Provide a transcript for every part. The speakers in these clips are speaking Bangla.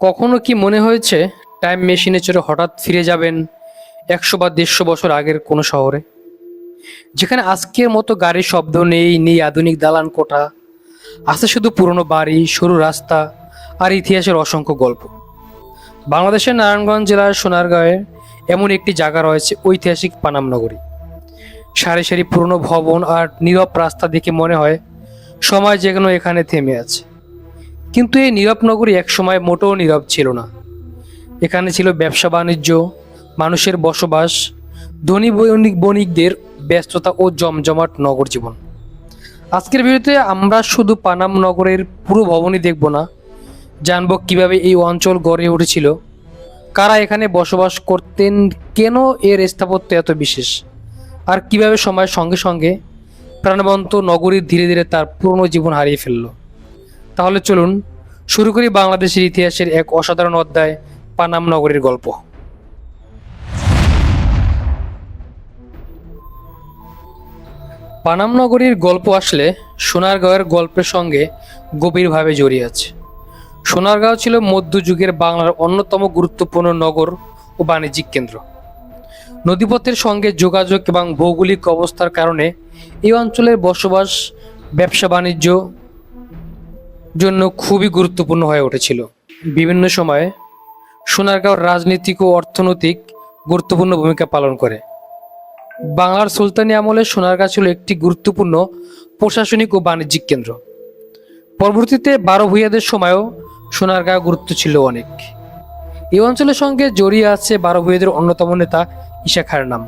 কখনো কি মনে হয়েছে টাইম মেশিনে চড়ে হঠাৎ ফিরে যাবেন 100 বা 150 বছর আগের কোনো শহরে, যেখানে আজকের মতো গাড়ির শব্দ নেই আধুনিক দালান কোঠা, আছে শুধু পুরনো বাড়ি, সরু রাস্তা আর ইতিহাসের অসংখ্য গল্প। বাংলাদেশের নারায়ণগঞ্জ জেলার সোনারগাঁয়ে এমন একটি জায়গা রয়েছে, ঐতিহাসিক পানাম নগরী। সারি সারি পুরনো ভবন আর নীরব রাস্তা দেখে মনে হয় সময় যেন এখানে থেমে আছে। কিন্তু এই নীরব নগরী একসময় মোটেও নীরব ছিল না। এখানে ছিল ব্যবসা বাণিজ্য, মানুষের বসবাস, ধনী বণিকদের ব্যস্ততা ও জমজমাট নগর জীবন। আজকের ভিডিওতে আমরা শুধু পানাম নগরের পুরো ভবনই দেখব না, জানব কিভাবে এই অঞ্চল গড়ে উঠেছিল, কারা এখানে বসবাস করতেন, কেন এর স্থাপত্য এত বিশেষ, আর কিভাবে সময়ের সঙ্গে সঙ্গে প্রাণবন্ত নগরী ধীরে ধীরে তার পুরনো জীবন হারিয়ে ফেলল। তাহলে চলুন শুরু করি বাংলাদেশের ইতিহাসের এক অসাধারণ অধ্যায়, পানাম নগরীর গল্প। পানাম নগরীর গল্প আসলে সোনারগাঁওয়ের গল্পের সঙ্গে গভীরভাবে জড়িয়ে আছে। সোনারগাঁও ছিল মধ্যযুগের বাংলার অন্যতম গুরুত্বপূর্ণ নগর ও বাণিজ্যিক কেন্দ্র। নদীপথের সঙ্গে যোগাযোগ এবং ভৌগোলিক অবস্থার কারণে এই অঞ্চলের বসবাস, ব্যবসা বাণিজ্য জন্য খুবই গুরুত্বপূর্ণ হয়ে উঠেছিল। বিভিন্ন সময়ে সোনারগাঁও রাজনৈতিক ও অর্থনৈতিক গুরুত্বপূর্ণ ভূমিকা পালন করে। বাংলার সুলতানি আমলে সোনারগাঁও ছিল একটি গুরুত্বপূর্ণ প্রশাসনিক ও বাণিজ্যিক কেন্দ্র। পরবর্তীতে 12 ভূঁইয়াদের সময়ও সোনারগাঁও গুরুত্ব ছিল অনেক। এই অঞ্চলের সঙ্গে জড়িয়ে আছে 12 ভূঁইয়াদের অন্যতম নেতা ঈশা খাঁর নাম।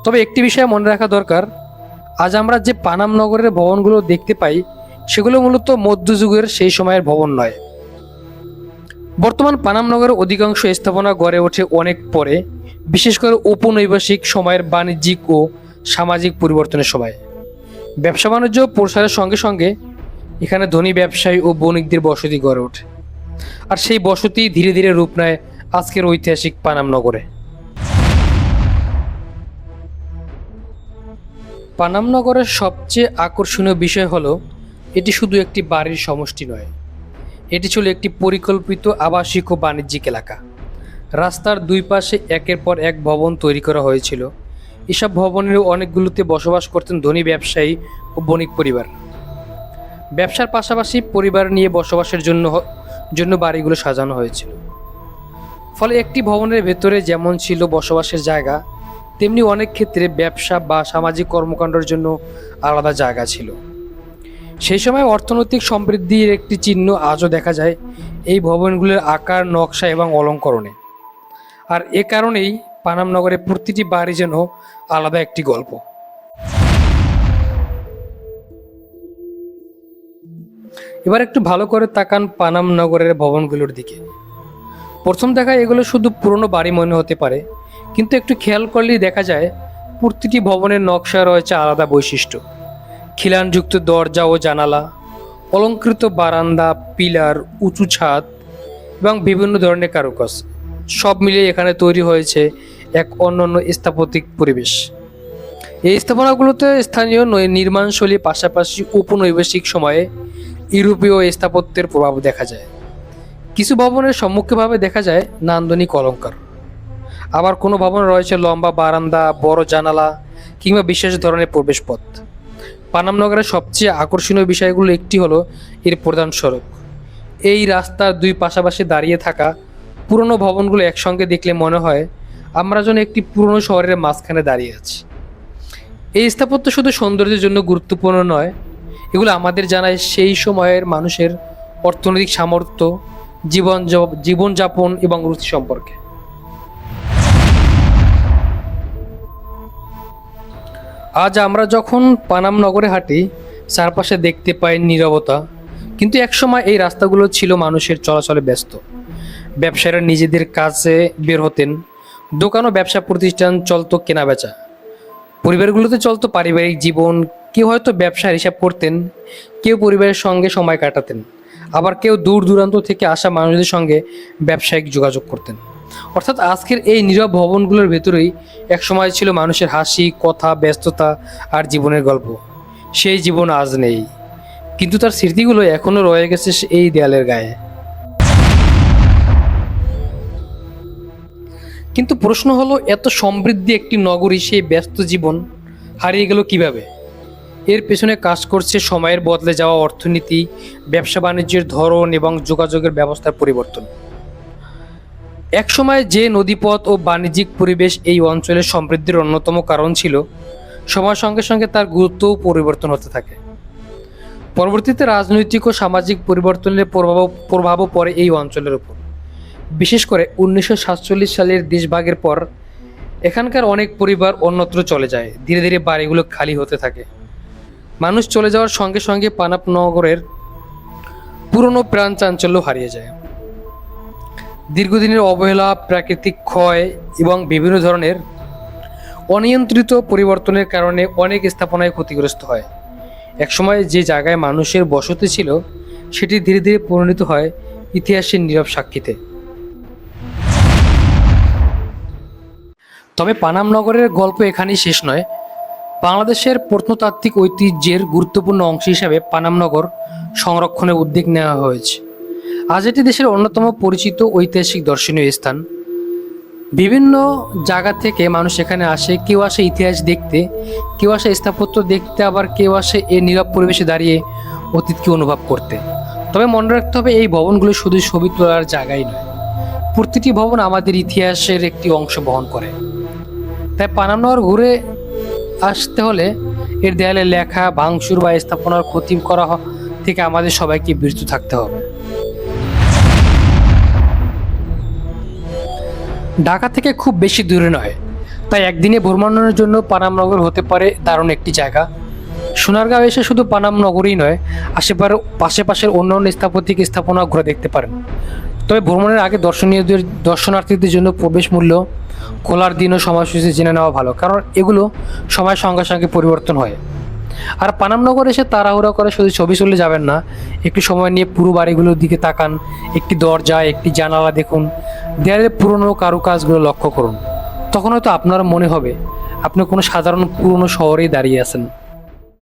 তবে একটি বিষয় মনে রাখা দরকার, আজ আমরা যে পানাম নগরের ভবনগুলো দেখতে পাই সেগুলো মূলত মধ্যযুগের সেই সময়ের ভবন নয়। বর্তমান পানাম নগরের অধিকাংশ স্থাপনা গড়ে ওঠে অনেক পরে, বিশেষ করে ঔপনিবেশিক সময়ের বাণিজ্যিক ও সামাজিক পরিবর্তনের সময়। ব্যবসা বাণিজ্য প্রসারের সঙ্গে সঙ্গে এখানে ধনী ব্যবসায়ী ও বণিকদের বসতি গড়ে ওঠে, আর সেই বসতি ধীরে ধীরে রূপ নেয় আজকের ঐতিহাসিক পানাম নগরে। পানাম নগরের সবচেয়ে আকর্ষণীয় বিষয় হলো এটি শুধু একটি বাড়ির সমষ্টি নয়, এটি ছিল একটি পরিকল্পিত আবাসিক ও বাণিজ্যিক এলাকা। রাস্তার দুই পাশে একের পর এক ভবন তৈরি করা হয়েছিল। এসব ভবনের অনেকগুলোতে বসবাস করতেন ধনী ব্যবসায়ী ও বণিক পরিবার। ব্যবসার পাশাপাশি পরিবার নিয়ে বসবাসের জন্য বাড়িগুলো সাজানো হয়েছিল। ফলে একটি ভবনের ভেতরে যেমন ছিল বসবাসের জায়গা, তেমনি অনেক ক্ষেত্রে ব্যবসা বা সামাজিক কর্মকাণ্ডের জন্য আলাদা জায়গা ছিল। সেই সময় অর্থনৈতিক সমৃদ্ধির একটি চিহ্ন আজও দেখা যায় এই ভবনগুলোর আকার, নকশা এবং অলঙ্করণে। আর এ কারণেই পানাম নগরে প্রতিটি বাড়ি যেন আলাদা একটি গল্প। এবার একটু ভালো করে তাকান পানাম নগরের ভবনগুলোর দিকে। প্রথম দেখায় এগুলো শুধু পুরনো বাড়ি মনে হতে পারে, কিন্তু একটু খেয়াল করলেই দেখা যায় প্রতিটি ভবনের নকশা রয়েছে আলাদা বৈশিষ্ট্য। খিলানযুক্ত দরজা ও জানালা, অলংকৃত বারান্দা, পিলার, উঁচু ছাদ এবং বিভিন্ন ধরনের কারুকাজ, সব মিলিয়ে এখানে তৈরি হয়েছে এক অনন্য স্থাপত্যিক পরিবেশ। এই স্থাপনাগুলোতে স্থানীয় নির্মাণশৈলীর পাশাপাশি ঔপনিবেশিক সময়ে ইউরোপীয় স্থাপত্যের প্রভাব দেখা যায়। কিছু ভবনের সম্মুখভাবে দেখা যায় নান্দনিক অলঙ্কার, আবার কোনো ভবনে রয়েছে লম্বা বারান্দা, বড় জানালা কিংবা বিশেষ ধরনের প্রবেশপথ। পানাম নগরের সবচেয়ে আকর্ষণীয় বিষয়গুলো একটি হলো এর প্রধান সড়ক। এই রাস্তার দুই পাশাপাশি দাঁড়িয়ে থাকা পুরনো ভবনগুলো একসঙ্গে দেখলে মনে হয় আমরা যেন একটি পুরনো শহরের মাঝখানে দাঁড়িয়ে আছি। এই স্থাপত্য শুধু সৌন্দর্যের জন্য গুরুত্বপূর্ণ নয়, এগুলো আমাদের জানায় সেই সময়ের মানুষের অর্থনৈতিক সামর্থ্য, জীবনযাপন এবং রুচি সম্পর্কে। আজ আমরা যখন পানাম নগরে হাঁটি, চারপাশে দেখতে পাই নীরবতা, কিন্তু একসময় এই রাস্তাগুলো ছিল মানুষের চলাচলে ব্যস্ত। ব্যবসায়ীরা নিজেদের কাজে বের হতেন, দোকান ও ব্যবসা প্রতিষ্ঠান চলতো, কেনাবেচা, পরিবারগুলোতে চলতো পারিবারিক জীবন। কেউ হয়তো ব্যবসার হিসাব করতেন, কেউ পরিবারের সঙ্গে সময় কাটাতেন, আবার কেউ দূর দূরান্ত থেকে আসা মানুষদের সঙ্গে ব্যবসায়িক যোগাযোগ করতেন। অর্থাৎ আজকের এই নীরব ভবনগুলোর ভেতরেই একসময় ছিল মানুষের হাসি, কথা, ব্যস্ততা আর জীবনের গল্প। সেই জীবন আজ নেই, কিন্তু তার স্মৃতিগুলো এখনো রয়ে গেছে এই দেয়ালের গায়ে। কিন্তু প্রশ্ন হলো, এত সমৃদ্ধি একটি নগরী সেই ব্যস্ত জীবন হারিয়ে গেল কিভাবে? এর পেছনে কাজ করছে সময়ের বদলে যাওয়া অর্থনীতি, ব্যবসা বাণিজ্যের ধরন এবং যোগাযোগের ব্যবস্থার পরিবর্তন। একসময় যে নদীপথ ও বাণিজ্যিক পরিবেশ এই অঞ্চলের সমৃদ্ধির অন্যতম কারণ ছিল, সময়ের সঙ্গে সঙ্গে তার গুরুত্বও পরিবর্তন হতে থাকে। পরবর্তীতে রাজনৈতিক ও সামাজিক পরিবর্তনের প্রভাবও পড়ে এই অঞ্চলের উপর। বিশেষ করে 1947 সালের দেশভাগের পর এখানকার অনেক পরিবার অন্যত্র চলে যায়। ধীরে ধীরে বাড়িগুলো খালি হতে থাকে। মানুষ চলে যাওয়ার সঙ্গে সঙ্গে পানাম নগরের পুরনো প্রাণ চাঞ্চল্য হারিয়ে যায়। দীর্ঘদিনের অবহেলা, প্রাকৃতিক ক্ষয় এবং বিভিন্ন ধরনের অনিয়ন্ত্রিত পরিবর্তনের কারণে অনেক স্থাপনায় ক্ষতিগ্রস্ত হয়। একসময় যে জায়গায় মানুষের বসতি ছিল, সেটি ধীরে ধীরে পরিণত হয় ইতিহাসের নীরব সাক্ষীতে। তবে পানাম নগরের গল্প এখানেই শেষ নয়। বাংলাদেশের প্রত্নতাত্ত্বিক ঐতিহ্যের গুরুত্বপূর্ণ অংশ হিসাবে পানাম নগর সংরক্ষণের উদ্যোগ নেওয়া হয়েছে। আজ এটি দেশের অন্যতম পরিচিত ঐতিহাসিক দর্শনীয় স্থান। বিভিন্ন জায়গা থেকে মানুষ এখানে আসে। কেউ আসে ইতিহাস দেখতে, কেউ আসে স্থাপত্য দেখতে, আবার কেউ আসে এই নীরব পরিবেশে দাঁড়িয়ে অতীতকে অনুভব করতে। তবে মনে রাখতে হবে, এই ভবনগুলো শুধু ছবি তোলার জায়গাই নয়, প্রতিটি ভবন আমাদের ইতিহাসের একটি অংশ বহন করে। তাই পানাম নগর ঘুরে আসতে হলে এর দেয়ালে লেখা, ভাঙচুর বা স্থাপনার ক্ষতি করা থেকে আমাদের সবাইকে বিরত থাকতে হবে। ঢাকা থেকে খুব বেশি দূরে নয়, তাই একদিনে ভ্রমণের জন্য পানাম নগর হতে পারে দারুণ একটি জায়গা। সোনারগাঁও এসে শুধু পানাম নগরই নয়, আশেপাশের অন্যান্য স্থাপত্যিক স্থাপনা ঘুরে দেখতে পারেন। তবে ভ্রমণের আগে দর্শনার্থীদের জন্য প্রবেশ মূল্য, খোলার দিন ও সময়সূচি জেনে নেওয়া ভালো, কারণ এগুলো সময়ের সঙ্গে সঙ্গে পরিবর্তন হয়। আর পানাম নগর এসে তাড়াহুড়া করে শুধু ছবি তুলে যাবেন না, একটু সময় নিয়ে পুরো বাড়িগুলোর দিকে তাকান, একটি দরজা, একটি জানালা দেখুন, দেয়ালের পুরনো কারুকাজগুলো লক্ষ্য করুন। তখন হয়তো আপনার মনে হবে আপনি কোনো সাধারণ পুরনো শহরেই দাঁড়িয়ে আছেন।